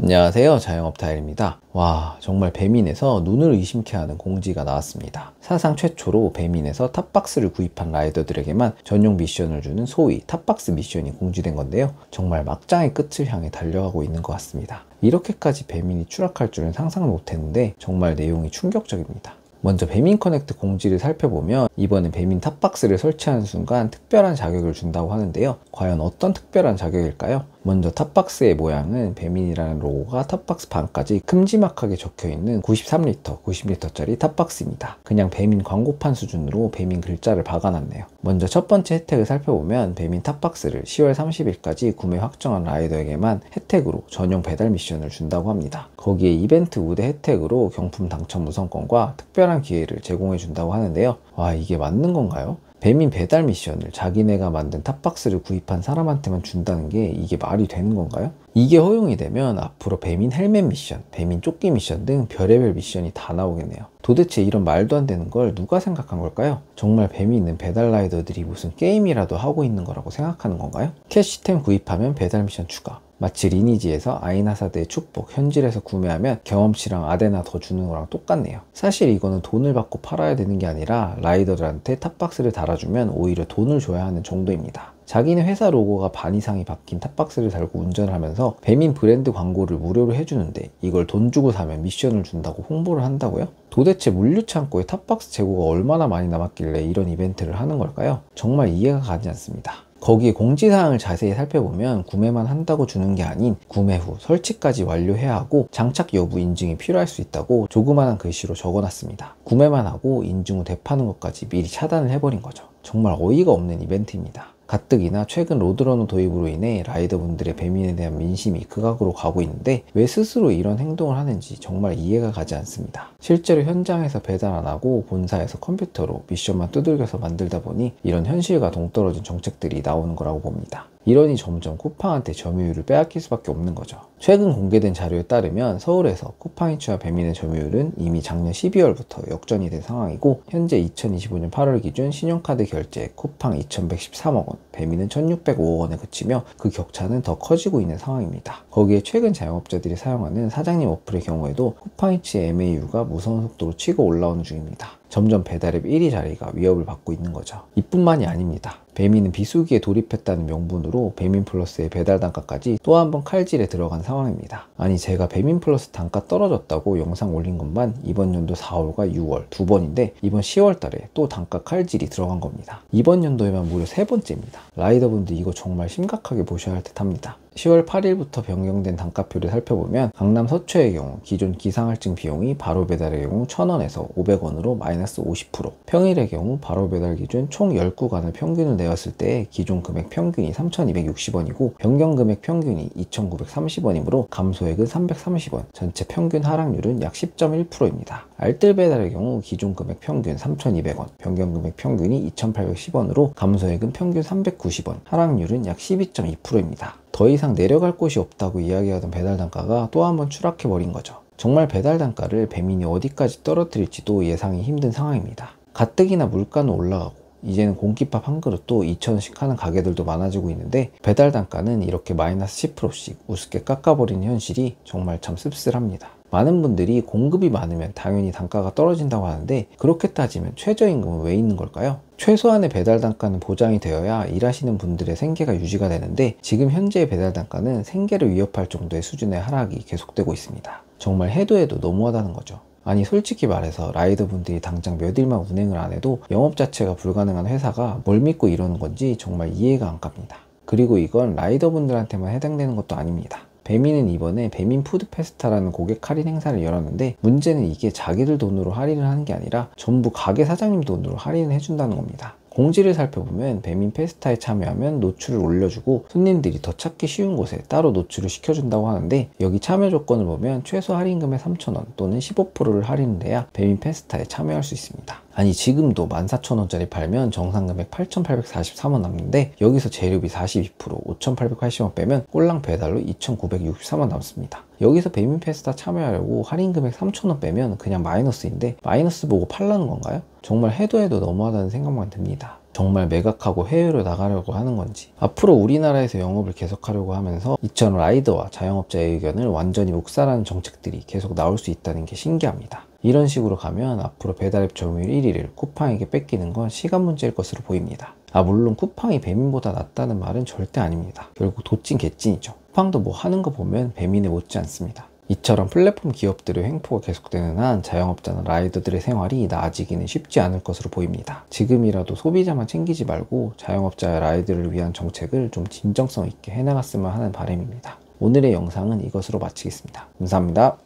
안녕하세요, 자영업타일입니다. 와, 정말 배민에서 눈을 의심케 하는 공지가 나왔습니다. 사상 최초로 배민에서 탑박스를 구입한 라이더들에게만 전용 미션을 주는 소위 탑박스 미션이 공지된 건데요, 정말 막장의 끝을 향해 달려가고 있는 것 같습니다. 이렇게까지 배민이 추락할 줄은 상상을 못했는데 정말 내용이 충격적입니다. 먼저 배민 커넥트 공지를 살펴보면 이번에 배민 탑박스를 설치하는 순간 특별한 자격을 준다고 하는데요, 과연 어떤 특별한 자격일까요? 먼저 탑박스의 모양은 배민이라는 로고가 탑박스 반까지 큼지막하게 적혀있는 93리터, 90리터짜리 탑박스입니다. 그냥 배민 광고판 수준으로 배민 글자를 박아놨네요. 먼저 첫 번째 혜택을 살펴보면 배민 탑박스를 10월 30일까지 구매 확정한 라이더에게만 혜택으로 전용 배달 미션을 준다고 합니다. 거기에 이벤트 우대 혜택으로 경품 당첨 우선권과 특별한 기회를 제공해 준다고 하는데요, 와, 이게 맞는 건가요? 배민 배달 미션을 자기네가 만든 탑박스를 구입한 사람한테만 준다는 게 이게 말이 되는 건가요? 이게 허용이 되면 앞으로 배민 헬멧 미션, 배민 조끼 미션 등 별의별 미션이 다 나오겠네요. 도대체 이런 말도 안 되는 걸 누가 생각한 걸까요? 정말 배민은 배달 라이더들이 무슨 게임이라도 하고 있는 거라고 생각하는 건가요? 캐시템 구입하면 배달 미션 추가, 마치 리니지에서 아이나사드의 축복 현질에서 구매하면 경험치랑 아데나 더 주는 거랑 똑같네요. 사실 이거는 돈을 받고 팔아야 되는 게 아니라 라이더들한테 탑박스를 달아주면 오히려 돈을 줘야 하는 정도입니다. 자기네 회사 로고가 반 이상이 박힌 탑박스를 달고 운전을 하면서 배민 브랜드 광고를 무료로 해주는데 이걸 돈 주고 사면 미션을 준다고 홍보를 한다고요? 도대체 물류창고에 탑박스 재고가 얼마나 많이 남았길래 이런 이벤트를 하는 걸까요? 정말 이해가 가지 않습니다. 거기에 공지사항을 자세히 살펴보면 구매만 한다고 주는 게 아닌 구매 후 설치까지 완료해야 하고 장착 여부 인증이 필요할 수 있다고 조그마한 글씨로 적어놨습니다. 구매만 하고 인증 후 되파는 것까지 미리 차단을 해버린 거죠. 정말 어이가 없는 이벤트입니다. 가뜩이나 최근 로드러너 도입으로 인해 라이더분들의 배민에 대한 민심이 극악으로 가고 있는데 왜 스스로 이런 행동을 하는지 정말 이해가 가지 않습니다. 실제로 현장에서 배달 안 하고 본사에서 컴퓨터로 미션만 두들겨서 만들다 보니 이런 현실과 동떨어진 정책들이 나오는 거라고 봅니다. 이러니 점점 쿠팡한테 점유율을 빼앗길 수밖에 없는 거죠. 최근 공개된 자료에 따르면 서울에서 쿠팡이츠와 배민의 점유율은 이미 작년 12월부터 역전이 된 상황이고 현재 2025년 8월 기준 신용카드 결제 쿠팡 2113억 원, 배민은 1605억 원에 그치며 그 격차는 더 커지고 있는 상황입니다. 거기에 최근 자영업자들이 사용하는 사장님 어플의 경우에도 쿠팡이츠의 MAU가 무서운 속도로 치고 올라오는 중입니다. 점점 배달앱 1위 자리가 위협을 받고 있는 거죠. 이뿐만이 아닙니다. 배민은 비수기에 돌입했다는 명분으로 배민 플러스의 배달 단가까지 또 한 번 칼질에 들어간 상황입니다. 아니, 제가 배민 플러스 단가 떨어졌다고 영상 올린 것만 이번 연도 4월과 6월 두 번인데 이번 10월 달에 또 단가 칼질이 들어간 겁니다. 이번 연도에만 무려 3번째입니다. 라이더분들 이거 정말 심각하게 보셔야 할 듯 합니다. 10월 8일부터 변경된 단가표를 살펴보면 강남 서초의 경우 기존 기상할증 비용이 바로 배달의 경우 1000원에서 500원으로 마이너스 50%, 평일의 경우 바로 배달 기준 총 10구간을 평균을 내었을 때 기존 금액 평균이 3260원이고 변경 금액 평균이 2930원이므로 감소액은 330원, 전체 평균 하락률은 약 10.1%입니다. 알뜰 배달의 경우 기존 금액 평균 3200원, 변경 금액 평균이 2810원으로 감소액은 평균 390원, 하락률은 약 12.2%입니다. 더 이상 내려갈 곳이 없다고 이야기하던 배달 단가가 또 한 번 추락해버린 거죠. 정말 배달 단가를 배민이 어디까지 떨어뜨릴지도 예상이 힘든 상황입니다. 가뜩이나 물가는 올라가고 이제는 공깃밥 한 그릇도 2,000원씩 하는 가게들도 많아지고 있는데 배달 단가는 이렇게 마이너스 10%씩 우습게 깎아버리는 현실이 정말 참 씁쓸합니다. 많은 분들이 공급이 많으면 당연히 단가가 떨어진다고 하는데 그렇게 따지면 최저임금은 왜 있는 걸까요? 최소한의 배달 단가는 보장이 되어야 일하시는 분들의 생계가 유지가 되는데 지금 현재의 배달 단가는 생계를 위협할 정도의 수준의 하락이 계속되고 있습니다. 정말 해도 너무하다는 거죠. 아니, 솔직히 말해서 라이더분들이 당장 몇 일만 운행을 안 해도 영업 자체가 불가능한 회사가 뭘 믿고 이러는 건지 정말 이해가 안 갑니다. 그리고 이건 라이더분들한테만 해당되는 것도 아닙니다. 배민은 이번에 배민 푸드 페스타라는 고객 할인 행사를 열었는데 문제는 이게 자기들 돈으로 할인을 하는 게 아니라 전부 가게 사장님 돈으로 할인을 해준다는 겁니다. 공지를 살펴보면 배민 페스타에 참여하면 노출을 올려주고 손님들이 더 찾기 쉬운 곳에 따로 노출을 시켜준다고 하는데 여기 참여 조건을 보면 최소 할인금의 3,000원 또는 15%를 할인을 해야 배민 페스타에 참여할 수 있습니다. 아니 지금도 14,000원짜리 팔면 정상 금액 8,843원 남는데 여기서 재료비 42% 5,880원 빼면 꼴랑 배달로 2,963원 남습니다. 여기서 배민 페스타 참여하려고 할인 금액 3,000원 빼면 그냥 마이너스인데 마이너스 보고 팔라는 건가요? 정말 해도 너무하다는 생각만 듭니다. 정말 매각하고 해외로 나가려고 하는 건지, 앞으로 우리나라에서 영업을 계속하려고 하면서 이처럼 라이더와 자영업자의 의견을 완전히 묵살하는 정책들이 계속 나올 수 있다는 게 신기합니다. 이런 식으로 가면 앞으로 배달앱 점유율 1위를 쿠팡에게 뺏기는 건 시간 문제일 것으로 보입니다. 물론 쿠팡이 배민보다 낫다는 말은 절대 아닙니다. 결국 도찐 개찐이죠. 쿠팡도 뭐 하는 거 보면 배민에 못지 않습니다. 이처럼 플랫폼 기업들의 횡포가 계속되는 한 자영업자나 라이더들의 생활이 나아지기는 쉽지 않을 것으로 보입니다. 지금이라도 소비자만 챙기지 말고 자영업자와 라이더를 위한 정책을 좀 진정성 있게 해나갔으면 하는 바람입니다. 오늘의 영상은 이것으로 마치겠습니다. 감사합니다.